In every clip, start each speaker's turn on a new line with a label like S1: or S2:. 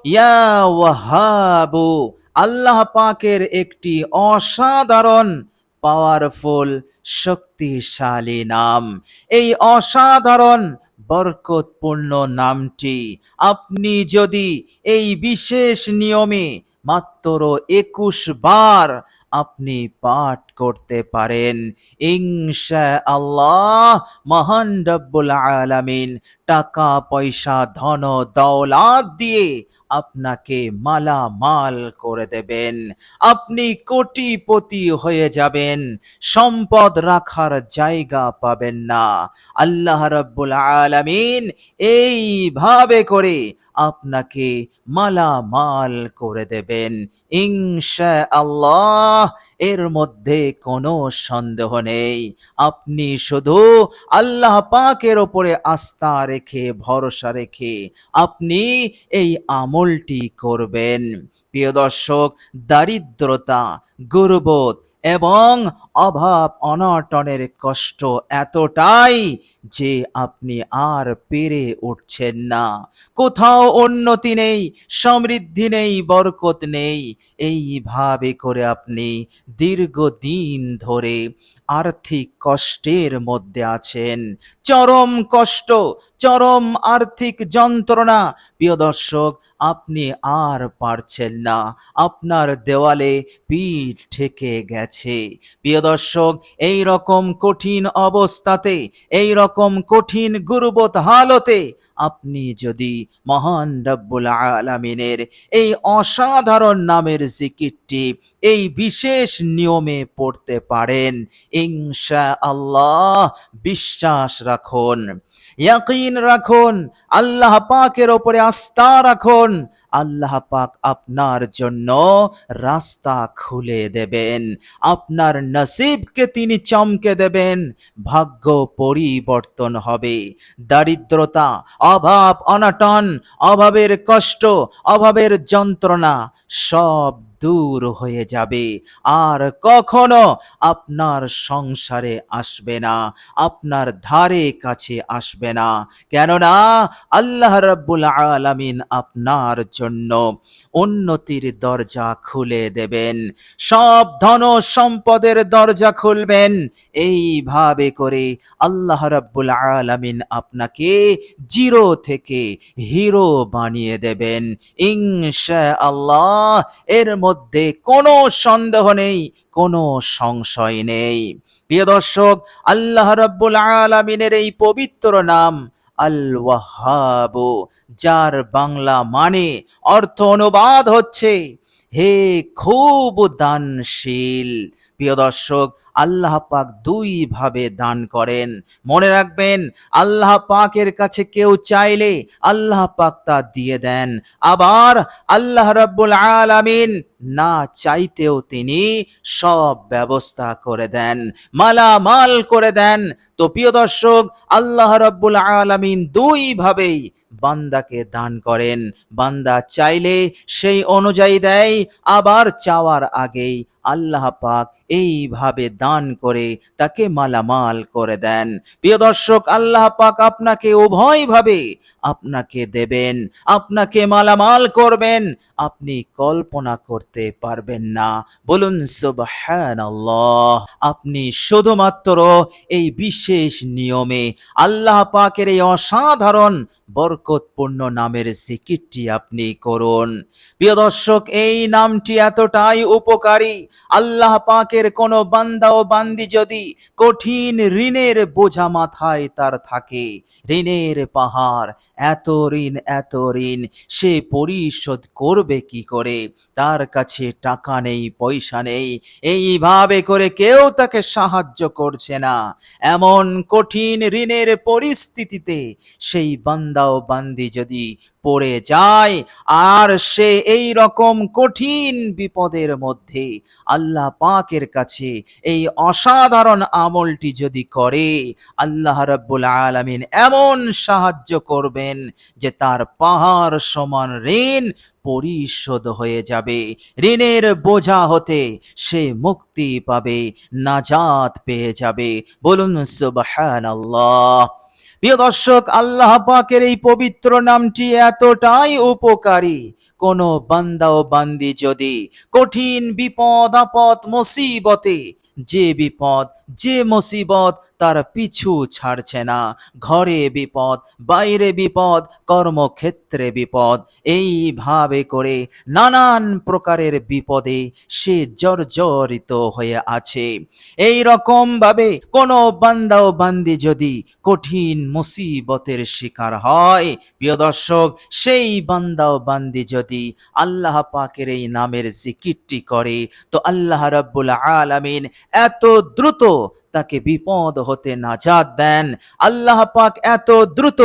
S1: ইয়া ওয়াহাবু, আল্লাহ পাকের একটি অসাধারণ পাওয়ারফুল শক্তিশালী নাম। এই অসাধারণ বরকতপূর্ণ নামটি আপনি যদি এই বিশেষ নিয়মে মাত্র ২১ বার আপনি পাঠ করতে পারেন, ইনশাআল্লাহ মহান রব্বুল আলামিন টাকা পয়সা ধন দৌলত দিয়ে আপনাকে মালামাল করে দেবেন। আপনি কোটিপতি হয়ে যাবেন, সম্পদ রাখার জায়গা পাবেন না। আল্লাহ রাব্বুল আলামিন এইভাবে করে আপনাকে মালামাল করে দেবেন ইনশাআল্লাহ। এর মধ্যে কোনো সন্দেহ নেই। আপনি শুধু আল্লাহ পাকের ওপরে আস্থা রেখে ভরসা রেখে আপনি এই আমলটি করবেন। প্রিয় দর্শক, দারিদ্রতা, গুরবত এবং অভাব অনটনের কষ্ট এতটাই যে আপনি আর পেরে উঠছেন না। কোথাও উন্নতি নেই, সমৃদ্ধি নেই, বরকত নেই। এইভাবে করে আপনি দীর্ঘদিন ধরে আর্থিক কষ্টের মধ্যে আছেন, চরম কষ্ট, চরম আর্থিক যন্ত্রণা। প্রিয় দর্শক, আপনি আর পারছেন না, আপনার দেওয়ালে পিঠ ঠেকে গেছে। প্রিয় দর্শক, এই রকম কঠিন অবস্থাতে, এই রকম কঠিন গুরুবত হালতে আপনি যদি মহান রব্বুল আলামিনের এই অসাধারণ নামের জিকিরটি এই বিশেষ নিয়মে পড়তে পারেন, ইনশাআল্লাহ বিশ্বাস রাখুন, ইয়াকিন রাখুন, আল্লাহ পাকের ওপরে আস্থা রাখুন, আল্লাহ পাক আপনার জন্য রাস্তা খুলে দেবেন, আপনার নসিবকে তিনি চমকে দেবেন, ভাগ্য পরিবর্তন হবে। দারিদ্রতা, অভাব অনটন, অভাবের কষ্ট, অভাবের যন্ত্রণা সব দূর হয়ে যাবে, আর কখনো আপনার সংসারে আসবে না, আপনার ধারে কাছে আসবে না। কেননা আল্লাহ রাব্বুল আলামিন আপনার জন্য উন্নতির দরজা খুলে দেবেন, সব ধন সম্পদের দরজা খুলবেন। এইভাবে করে আল্লাহ রাব্বুল আলামিন আপনাকে জিরো থেকে হিরো বানিয়ে দেবেন ইনশাআল্লাহ। এর মধ্যে কোনো সন্দেহ নেই, কোনো সংশয় নেই। প্রিয় দর্শক, আল্লাহ রাব্বুল আলামিনের এই পবিত্র নাম আল ওয়াহ্হাব, যার বাংলা মানে অর্থ অনুবাদ হচ্ছে হে খুব দানশীল। প্রিয় দর্শক, আল্লাহ পাক দুই ভাবে দান করেন। মনে রাখবেন, আল্লাহ পাকের কাছে কেউ চাইলে আল্লাহ পাক তা দিয়ে দেন, আবার আল্লাহ রাব্বুল আলামিন না চাইতেও তিনি সব ব্যবস্থা করে দেন, মালামাল করে দেন। তো প্রিয় দর্শক, আল্লাহ রাব্বুল আলামিন দুই ভাবেই বান্দাকে দান করেন। বান্দা চাইলে সেই অনুযায়ী দেয়, আবার চাওয়ার আগেই আল্লাহ পাক এইভাবে দান করে তাকে মালামাল করে দেন। প্রিয় দর্শক, আল্লাহ পাক আপনাকে উভয়ভাবে আপনাকে দেবেন, আপনাকে মালামাল করবেন, আপনি কল্পনা করতে পারবেন না। বলুন সুবহানাল্লাহ। আপনি শুধুমাত্র এই বিশেষ নিয়মে আল্লাহ পাকের এই অসাধারণ বরকতপূর্ণ নামের জিকিরটি আপনি করুন। প্রিয় দর্শক, এই নামটি এতটাই উপকারী, আল্লাহ পাকের কোনো বান্দা ও বান্দি যদি কঠিন ঋণের বোঝা মাথায় তার থাকে, ঋণের পাহাড়, এত ঋণ সে পরিশোধ করবে কি করে, তার কাছে টাকা নেই, পয়সা নেই, এইভাবে করে কেউ তাকে সাহায্য করছে না, এমন কঠিন ঋণের পরিস্থিতিতে সেই বান্দা ও বান্দি যদি পড়ে যায়, আর সে এই রকম কঠিন বিপদের মধ্যে আল্লাহ পাকের কাছে এই অসাধারণ আমলটি যদি করে, আল্লাহ রাব্বুল আলামিন এমন সাহায্য করবেন যে তার পাহাড় সমান ঋণ পরিশোধ হয়ে যাবে। ঋণের বোঝা হতে সে মুক্তি পাবে, নাজাত পেয়ে যাবে। বলুন সুবহানাল্লাহ। প্রিয় দর্শক, আল্লাহ পাকের এই পবিত্র নামটি এতটাই উপকারী, কোন বান্দা ও বান্দি যদি কঠিন বিপদ আপদ মুসিবতে, যে বিপদ যে মুসিবত তার পিছু ছাড়ছে না, ঘরে বিপদ, বাইরে বিপদ, কর্মক্ষেত্রে বিপদ, এইভাবে করে নানান প্রকারের বিপদে সে জর্জরিত হয়ে আছে, এই রকম ভাবে কোনো বান্দা ও বান্দি যদি কঠিন মুসিবতের শিকার হয়, প্রিয় দর্শক, সেই বান্দা ও বান্দি যদি আল্লাহ পাকের এই নামের জিকিরটি করে, তো আল্লাহ রাব্বুল আলামিন এত দ্রুত তাকে বিপদ হতে নাজাত দেন, আল্লাহ পাক এত দ্রুত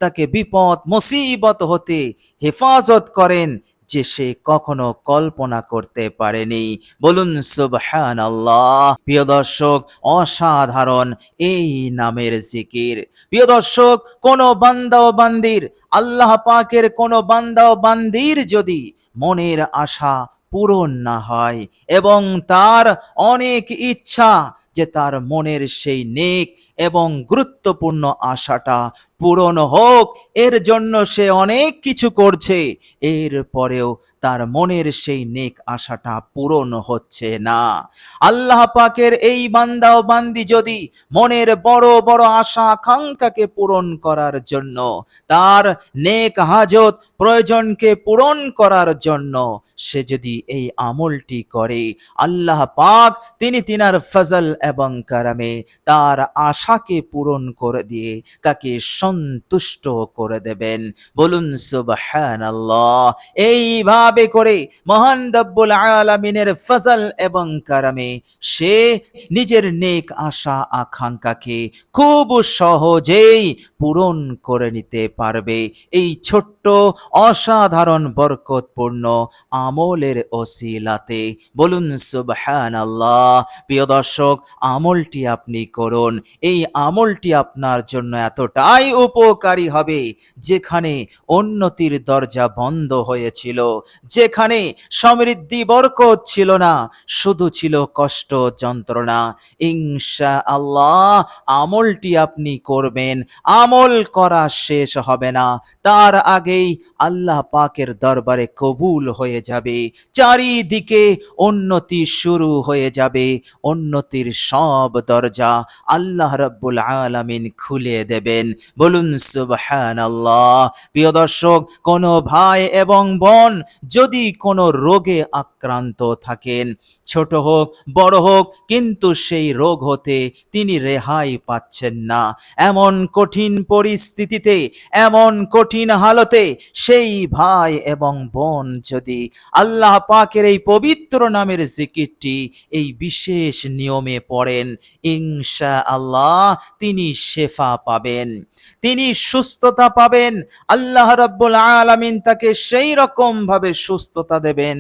S1: তাকে বিপদ মুসিবত হতে হেফাজত করেন যে সে কখনো কল্পনা করতে পারেনি। বলুন সুবহানাল্লাহ। প্রিয় দর্শক, অসাধারণ এই নামের জিকির। প্রিয় দর্শক, কোন বান্দা ও বান্দির, আল্লাহ পাকের কোন বান্দা ও বান্দির যদি মনের আশা পূরণ না হয় এবং তার অনেক ইচ্ছা যে তার মনের সেই নেক এবং গুরুত্বপূর্ণ আশাটা পূরণ হোক, এর জন্য সে অনেক কিছু করছে, এরপরেও তার মনের সেই নেক আশাটা পূরণ হচ্ছে না, আল্লাহ পাকের এই বান্দা ও বান্দি যদি মনের বড় বড় আশা আকাঙ্ক্ষাকে পূরণ করার জন্য, তার নেক হাজত প্রয়োজনকে পূরণ করার জন্য সে যদি এই আমলটি করে, আল্লাহ পাক তিনি তিনার ফজল এবং কারামে তার আশাকে পূরণ করে দিয়ে তাকে সন্তুষ্ট করে দেবেন। বলুন সুবহানাল্লাহ। এইভাবে করে মহান রব্বুল আলামিনের ফজল এবং কারামে সে নিজের নেক আশা আকাঙ্ক্ষাকে খুব সহজেই পূরণ করে নিতে পারবে এই ছোট্ট অসাধারণ বরকতপূর্ণ আমলের ওসিলাতে। বলুন সুবহানাল্লাহ। প্রিয় দর্শক, আমলটি আপনি করুন, এই আমলটি আপনার জন্য এতটাই উপকারী হবে, যেখানে উন্নতির দরজা বন্ধ হয়েছিল, যেখানে সমৃদ্ধি বরকত ছিল না, শুধু ছিল কষ্ট যন্ত্রণা, ইনশাআল্লাহ আমলটি আপনি করবেন, আমল করা শেষ হবে না, তার আগেই আল্লাহ পাকের দরবারে কবুল হয়ে যাবে, চারিদিকে উন্নতি শুরু হয়ে যাবে, উন্নতির সব দরজা আল্লাহ রাব্বুল আলামিন খুলে দেবেন। বলুন সুবহানাল্লাহ। প্রিয় দর্শক, কোন ভাই এবং বোন যদি কোনো রোগে আক্রান্ত থাকেন, ছোট হোক বড় হোক, কিন্তু সেই রোগ হতে তিনি রেহাই পাচ্ছেন না, এমন কঠিন পরিস্থিতিতে, এমন কঠিন হালতে সেই ভাই এবং বোন যদি আল্লাহ পাকের এই পবিত্র নামের জিকিরটি এই বিশেষ নিয়মে পড়েন, ইনশাআল্লাহ তিনি শেফা পাবেন, তিনি সুস্থতা পাবেন। আল্লাহ রাব্বুল আলামিন তাকে সেই রকম ভাবে সুস্থতা দেবেন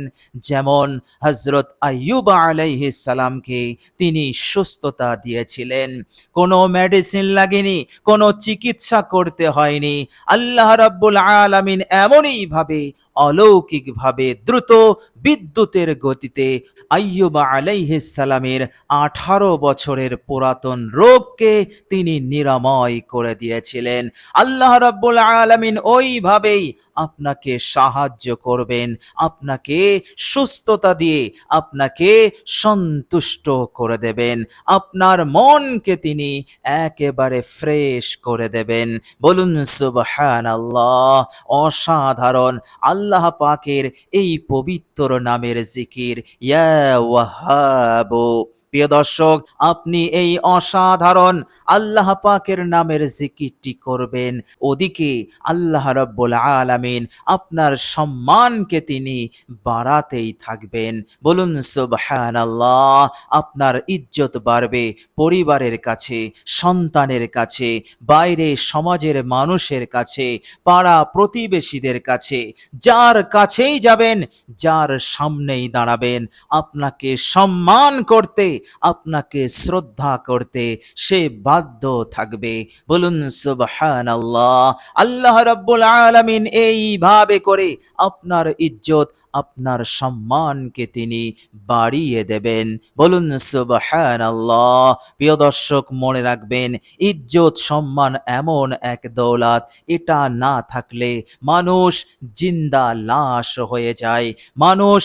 S1: যেমন হযরত আইয়ুব আলাইহিস সালামকে তিনি সুস্থতা দিয়েছিলেন। কোনো মেডিসিন লাগেনি, কোনো চিকিৎসা করতে হয়নি, আল্লাহ রাব্বুল আলামিন এমনই ভাবে অলৌকিক ভাবে দ্রুত বিদ্যুতের গতিতে আইয়ুব আলাইহিস সালামের 18 বছরের পুরাতন রোগকে তিনি নিরাময় করে দিয়েছিলেন। আল্লাহ রাব্বুল আলামিন ওইভাবেই আপনাকে সাহায্য করবেন, আপনাকে সুস্থতা দিয়ে আপনাকে সন্তুষ্ট করে দেবেন, আপনার মনকে তিনি একেবারে ফ্রেশ করে দেবেন। বলুন সুবহানাল্লাহ। অসাধারণ আল্লাহ পাকের এই পবিত্র নামের জিকির, ইয়া ওয়াহাব। প্রিয় দর্শক, আপনি এই অসাধারণ আল্লাহ পাকের নামের জিকিরটি করবেন, ওদিকে আল্লাহ রাব্বুল আলামিন আপনার সম্মানকে তিনি বাড়াতেই থাকবেন। বলুন সুবহানাল্লাহ। আপনার ইজ্জত বাড়বে পরিবারের কাছে, সন্তানের কাছে, বাইরে সমাজের মানুষের কাছে, পাড়া প্রতিবেশীদের কাছে, যার কাছেই যাবেন, যার সামনেই দাঁড়াবেন, আপনাকে সম্মান করতে, আপনাকে শ্রদ্ধা করতে সে বাধ্য থাকবে। বলুন সুবহানাল্লাহ। আল্লাহ রাব্বুল আলামিন এইভাবে করে আপনার ইজ্জত, আপনার সম্মানকে তিনি বাড়িয়ে দেবেন। বলুন সুবহানাল্লাহ। প্রিয় দর্শক, মনে রাখবেন, ইজ্জত সম্মান এমন এক দৌলত, এটা না থাকলে মানুষ জিন্দা লাশ হয়ে যায়, মানুষ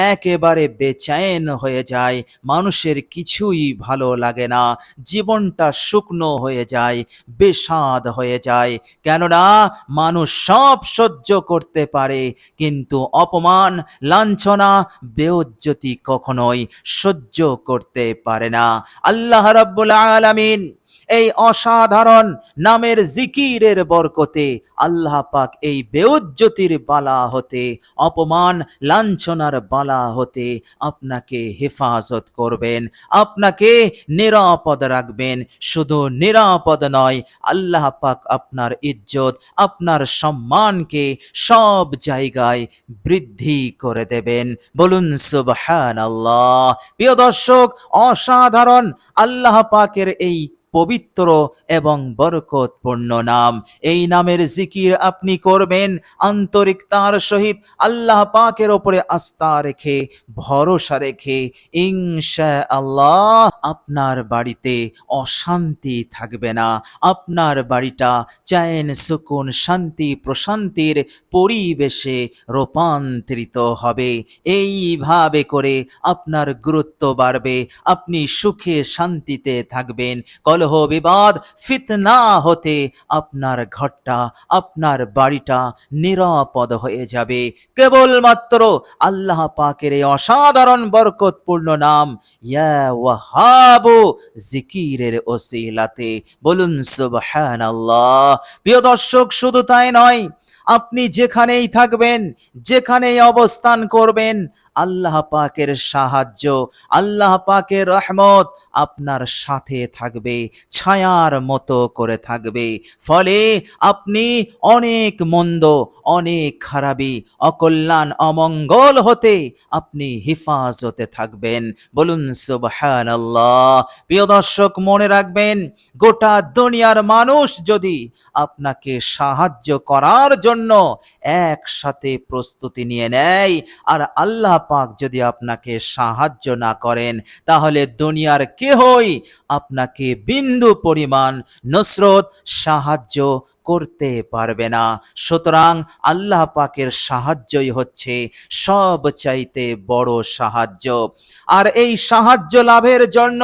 S1: একেবারে বেচैन হয়ে যায়, মানুষের কিছুই ভালো লাগে না, জীবনটা শুকনো হয়ে যায়, বেস্বাদ হয়ে যায়। কেননা মানুষ সব সহ্য করতে পারে, কিন্তু অপমান, লাঞ্ছনা, বেইজ্জতি কখনোই সহ্য করতে পারে না। আল্লাহ রাব্বুল আলামিন এই অসাধারণ নামের জিকিরের বরকতে আল্লাহ পাক এই বেইজ্জতির বালা হতে, অপমান লাঞ্ছনার বালা হতে আপনাকে হেফাজত করবেন, আপনাকে নিরাপদ রাখবেন। শুধু নিরাপদ নয়, আল্লাহ পাক আপনার ইজ্জত, আপনার সম্মানকে সব জায়গায় বৃদ্ধি করে দেবেন। বলুন সুবহানাল্লাহ। প্রিয় দর্শক, অসাধারণ আল্লাহ পাকের এই পবিত্র এবং বরকতপূর্ণ নাম, এই নামের জিকির আপনি করবেন আন্তরিকতার সহিত, আল্লাহ পাকের ওপরে আস্থা রেখে, ভরসা রেখে। ইনশাআল্লাহ আপনার বাড়িতে অশান্তি থাকবে না, আপনার বাড়িটা চैन সুকুন শান্তি প্রশান্তির পরিবেশে রূপান্তরিত হবে। এইভাবে করে আপনার গুরুত্ব বাড়বে, আপনি সুখে শান্তিতে থাকবেন। কলহ বিবাদ ফিতনা হতে আপনার ঘরটা, আপনার বাড়িটা নিরাপদ হয়ে যাবে কেবলমাত্র আল্লাহ পাকের এই অসাধারণ বরকতপূর্ণ নাম ইয়া ওয়াহাবু জিকিরের ওসিলাতে। বলুন সুবহানাল্লাহ। প্রিয় দর্শক, শুধু তাই নয়, আপনি যেখানেই থাকবেন, যেখানেই অবস্থান করবেন, আল্লাহ পাকের সাহায্য, আল্লাহ পাকের রহমত আপনার সাথে থাকবে, ছায়ার মতো করে থাকবে। ফলে আপনি অনেক মন্দ, অনেক খারাপি, অকল্যাণ, অমঙ্গল হতে আপনি হেফাজতে থাকবেন। বলুন সুবহানাল্লাহ। প্রিয় দর্শক, মনে রাখবেন, গোটা দুনিয়ার মানুষ যদি আপনাকে সাহায্য করার জন্য একসাথে প্রস্তুতি নিয়ে নেয়, আর আল্লাহ পাক যদি আপনাকে সাহায্য না করেন, তাহলে দুনিয়ার কেহই আপনাকে বিন্দু পরিমাণ নুসরত, সাহায্য করতে পারবে না। সুতরাং আল্লাহ পাকের সাহায্যই হচ্ছে সব চাইতে বড় সাহায্য। আর এই সাহায্য লাভের জন্য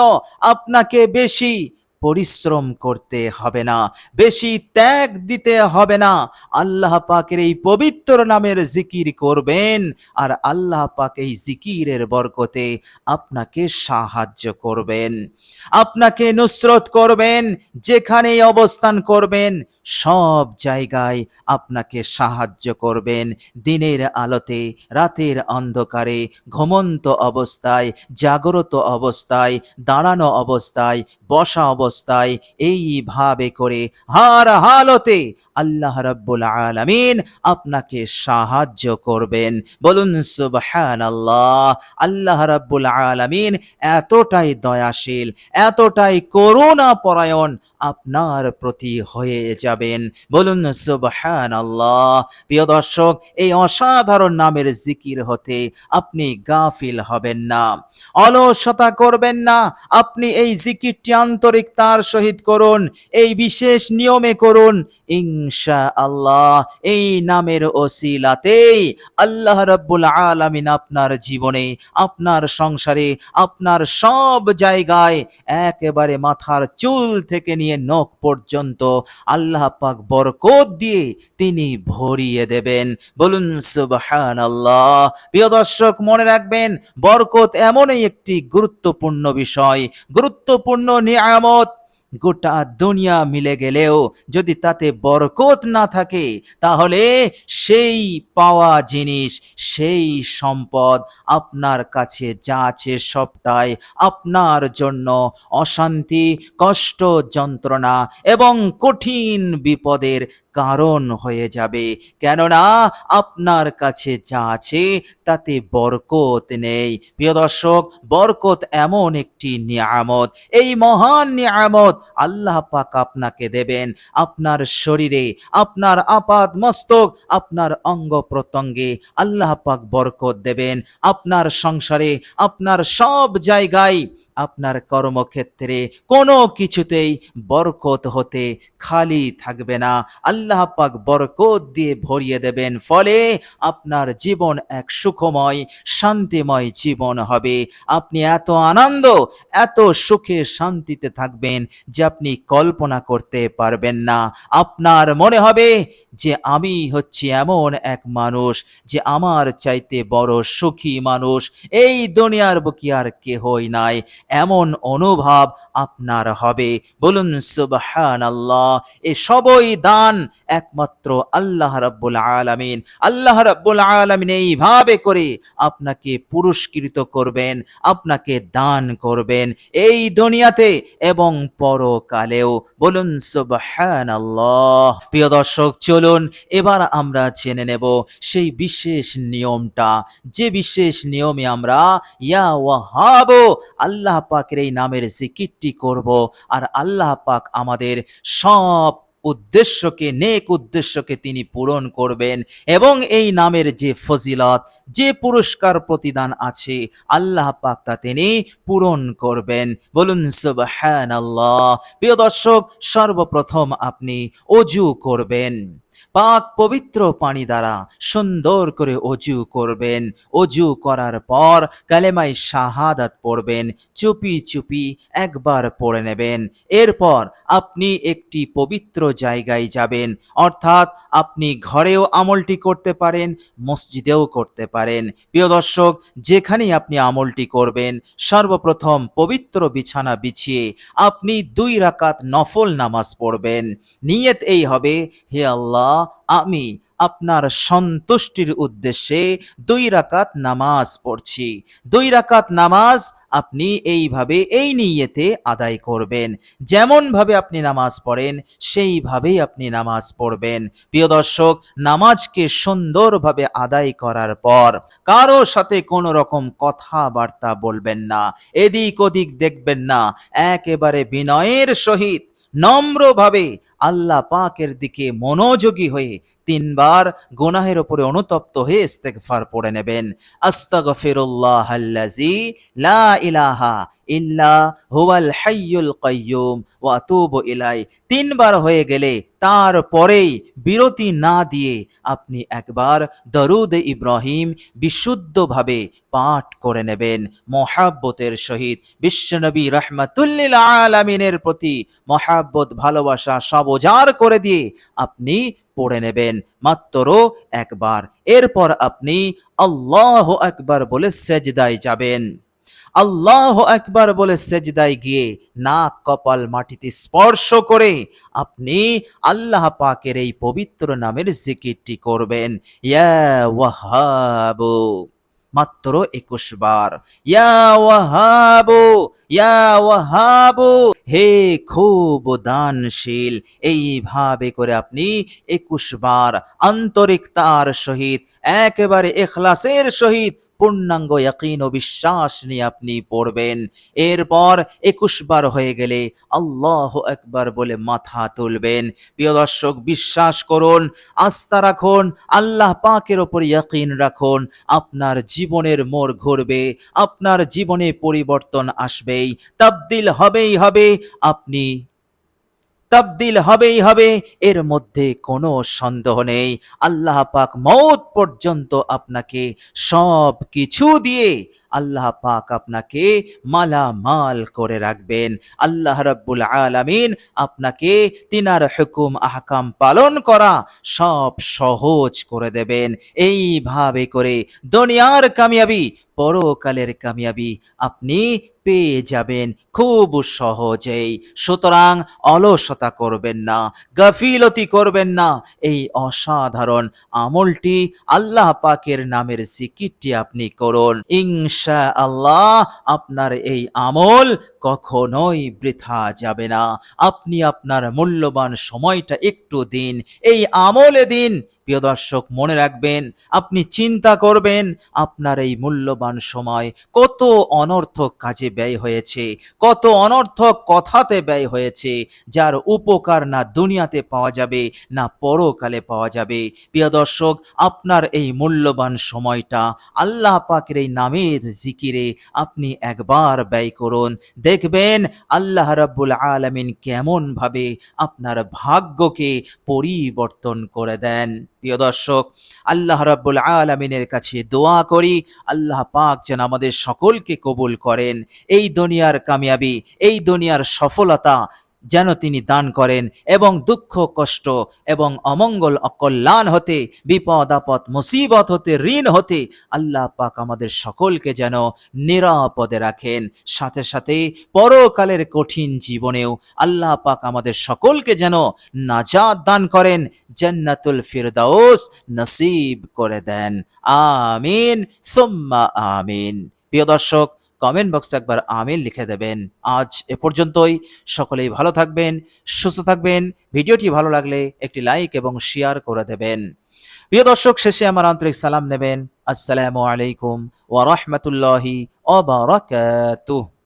S1: আপনাকে বেশি পরিশ্রম করতে হবে না, বেশি ত্যাগ দিতে হবে না। আল্লাহ পাকের এই পবিত্র নামের জিকির করবেন, আর আল্লাহ পাক এই জিকিরের বরকতে আপনাকে সাহায্য করবেন, আপনাকে নুসরত করবেন। যেখানেই অবস্থান করবেন, সব জায়গায় আপনাকে সাহায্য করবেন। দিনের আলোতে, রাতের অন্ধকারে, ঘুমন্ত অবস্থায়, জাগ্রত অবস্থায়, দাঁড়ানো অবস্থায়, বসা অবস্থায়, এইভাবে করে হার হালতে আল্লাহ রাব্বুল আলামিন আপনাকে সাহায্য করবেন। বলুন সুবহানাল্লাহ। আল্লাহ রাব্বুল আলামিন এতটাই দয়াশীল, এতটাই করুণা পরায়ণ আপনার প্রতি হয়ে যাবেন। বলুন সুবহানাল্লাহ। প্রিয় দর্শক, এই অসাধারণ নামের জিকির হতে আপনি গাফিল হবেন না, অলসতা করবেন না। আপনি এই জিকিরটি আন্তরিকতার সহিত করুন, এই বিশেষ নিয়মে করুন। ইনশাআল্লাহ এই নামের ওসিলাতেই আল্লাহ রাব্বুল আলামিন আপনার জীবনে, আপনার সংসারে, আপনার সব জায়গায়, একেবারে মাথার চুল থেকে নিয়ে নখ পর্যন্ত আল্লাহ পাক বরকত দিয়ে তিনি ভরিয়ে দেবেন। বলুন সুবহানাল্লাহ। প্রিয় দর্শক, মনে রাখবেন, বরকত এমনই একটি গুরুত্বপূর্ণ বিষয়, গুরুত্বপূর্ণ নিয়ামত। গোটা দুনিয়া মিলে গেলেও যদি তাতে বরকত না থাকে, তাহলে সেই পাওয়া জিনিস, সেই সম্পদ আপনার কাছে যা আছে সবটাই আপনার জন্য অশান্তি, কষ্ট, যন্ত্রণা এবং কঠিন বিপদের কারণ হয়ে যাবে। কেননা আপনার কাছে যা আছে তাতে বরকত নেই। প্রিয় দর্শক, বরকত এমন একটি নিয়ামত, এই মহান নিয়ামত আল্লাহ পাক আপনাকে দেবেন। আপনার শরীরে, আপনার আপাদ মস্তক, আপনার অঙ্গ প্রত্যঙ্গে আল্লাহ পাক বরকত দেবেন। আপনার সংসারে, আপনার সব জায়গায়, আপনার কর্মক্ষেত্রে কোনো কিছুতেই বরকত হতে খালি থাকবে না। আল্লাহ পাক বরকত দিয়ে ভরিয়ে দেবেন। ফলে আপনার জীবন এক সুখময়, শান্তিময় জীবন হবে। আপনি এত আনন্দ, এত সুখে শান্তিতে থাকবেন যে আপনি কল্পনা করতে পারবেন না। আপনার মনে হবে যে আমি হচ্ছি এমন এক মানুষ, যে আমার চাইতে বড় সুখী মানুষ এই দুনিয়ার বুকে আর কেহই নাই। এমন অনুভব আপনার হবে। বলুন সুবহানাল্লাহ। এ সবই দান একমাত্র আল্লাহ রাব্বুল আলামিন। আল্লাহ রাব্বুল আলামিন এইভাবে করে আপনাকে পুরস্কৃত করবেন, আপনাকে দান করবেন এই দুনিয়াতে এবং পরকালেও। বলুন সুবহানাল্লাহ। প্রিয় দর্শক, চলুন এবার আমরা জেনে নেব সেই বিশেষ নিয়মটা, যে বিশেষ নিয়মে আমরা ইয়া ওয়াহাব আল্লাহ পাকের এই নামের জিকিরটি করব, আর আল্লাহ পাক আমাদের সব উদ্দেশ্যকে, নেক উদ্দেশ্যকে তিনি পূরণ করবেন এবং এই নামের যে ফজিলত, যে পুরস্কার প্রতিদান আছে আল্লাহ পাক তা তিনি পূরণ করবেন। বলুন সুবহানাল্লাহ। প্রিয় দর্শক, সর্বপ্রথম আপনি অজু করবেন। পাক পবিত্র পানি দ্বারা সুন্দর করে অজু করবেন। অজু করার পর কালেমায়ে শাহাদাত পড়বেন। চুপি চুপি একবার পড়ে নেবেন। এরপর আপনি একটি পবিত্র জায়গায় যাবেন, অর্থাৎ আপনি ঘরেও আমলটি করতে পারেন, মসজিদেও করতে পারেন। প্রিয় দর্শক, যেখানেই আপনি আমলটি করবেন, সর্বপ্রথম পবিত্র বিছানা বিছিয়ে আপনি 2 রাকাত নফল নামাজ পড়বেন। নিয়ত এই হবে, হে আল্লাহ, আমি আপনার সন্তুষ্টির উদ্দেশ্যে 2 রাকাত নামাজ পড়ছি। 2 রাকাত নামাজ আপনি এইভাবে, এই নিয়তে আদায় করবেন। যেমন ভাবে আপনি নামাজ পড়েন সেইভাবেই আপনি নামাজ পড়বেন। প্রিয় দর্শক, নামাজকে সুন্দরভাবে আদায় করার পর কারো সাথে কোনো রকম কথাবার্তা বলবেন না, এদিক ওদিক দেখবেন না। একেবারে বিনয়ের সহিত, নম্রভাবে আল্লাহ পাকের দিকে মনোযোগী হয়ে 3 বার গুনাহের উপরে অনুতপ্ত হয়ে ইস্তেগফার পড়ে নেবেন। আস্তাগফিরুল্লাহাল্লাযী লা ইলাহা ইল্লা হুয়াল হাইয়ুল কাইয়্যুম ওয়া আতুবু ইলাই। 3 বার হয়ে গেলে তারপরেই বিরতি না দিয়ে আপনি একবার দরুদ ইব্রাহিম বিশুদ্ধভাবে পাঠ করে নেবেন মহাব্বতের সহিত। বিশ্বনবী রাহমাতুল্লিল আলামিনের প্রতি মহাব্বত, ভালোবাসা সব উজাড় করে দিয়ে আপনি পড়ে নেবেন মাত্র একবার। এরপর আপনি আল্লাহু আকবার বলে সেজদায় যাবেন। আল্লাহু আকবার বলে সেজদায় গিয়ে নাক কপাল মাটিতে স্পর্শ করে আপনি আল্লাহ পাকের এই পবিত্র নামের জিকিরটি করবেন, ইয়া ওয়াহাবু, মাত্র 21 বার। ইয়া ওয়াহাবু, ইয়া ওয়াহাবু, হে খুব দানশীল। এইভাবে করে আপনি 21 বার আন্তরিকতার সহিত, একেবারে ইখলাসের সহিত, পূর্ণাঙ্গ ইয়াকিন ও বিশ্বাস নিয়ে আপনি পড়বেন। এরপর 21 বার হয়ে গেলে আল্লাহু আকবার বলে মাথা তুলবেন। প্রিয় দর্শক, বিশ্বাস করুন, আস্থা রাখুন, আল্লাহ পাকের ওপর ইয়াকিন রাখুন, আপনার জীবনের মোড় ঘুরবে, আপনার জীবনে পরিবর্তন আসবেই, তাবদীল হবেই হবে। আপনি তাবদীল হবেই হবে, এর মধ্যে কোনো সন্দেহ নেই। আল্লাহ পাক মওত পর্যন্ত আপনাকে সব কিছু দিয়ে আল্লাহ পাক আপনাকে মালামাল করে রাখবেন। আল্লাহ রাব্বুল আলামিন আপনাকে তিনার হুকুম আহকাম পালন করা সব সহজ করে দেবেন। এইভাবে করে দুনিয়ার কামিয়াবি, পরকালের কামিয়াবি আপনি পেয়ে যাবেন খুব সহজেই। সুতরাং অলসতা করবেন না, গাফিলতি করবেন না। এই অসাধারণ আমলটি, আল্লাহ পাকের নামের জিকিরটি আপনি করুন। ইনশাআল্লাহ ইনশাআল্লাহ আপনার এই আমল কখনোই বৃথা যাবে না। আপনি আপনার মূল্যবান সময়টা একটু দিন, এই আমলে দিন। প্রিয় দর্শক, মনে রাখবেন, আপনি চিন্তা করবেন আপনার এই মূল্যবান সময় কত অনর্থক কাজে ব্যয় হয়েছে, কত অনর্থক কথাতে ব্যয় হয়েছে, যার উপকার না দুনিয়াতে পাওয়া যাবে না পরকালে পাওয়া যাবে। প্রিয় দর্শক, আপনার এই মূল্যবান সময়টা আল্লাহ পাকের এই নামের জিকিরে আপনি একবার ব্যয় করুন। দেখবেন আল্লাহ রাব্বুল আলামিন কেমন ভাবে আপনার ভাগ্যকে পরিবর্তন করে দেন। প্রিয় দর্শক, আল্লাহ রাব্বুল আলামিনের কাছে দোয়া করি, আল্লাহ পাক যেন আমাদের সকলকে কবুল করেন। এই দুনিয়ার কামিয়াবি, এই দুনিয়ার সফলতা যেন তিনি দান করেন, এবং দুঃখ কষ্ট এবং অমঙ্গল অকল্যাণ হতে, বিপদ আপদ মুসিবত হতে, ঋণ হতে আল্লাহ পাক আমাদের সকলকে যেন নিরাপদে রাখেন। সাথে সাথে পরকালের কঠিন জীবনেও আল্লাহ পাক আমাদের সকলকে যেন নাজাত দান করেন, জান্নাতুল ফিরদাউস নসিব করে দেন। আমিন সুম্মা আমিন। প্রিয় দর্শক, কমেন্ট বক্সে একবার আমিন লিখে দেবেন। আজ এ পর্যন্তই। সকলেই ভালো থাকবেন, সুস্থ থাকবেন। ভিডিওটি ভালো লাগলে একটি লাইক এবং শেয়ার করে দেবেন। প্রিয় দর্শক, শেষে আমার আন্তরিক সালাম নেবেন। আসসালামু আলাইকুম ওয়া রাহমাতুল্লাহি ওয়া বারাকাতুহু।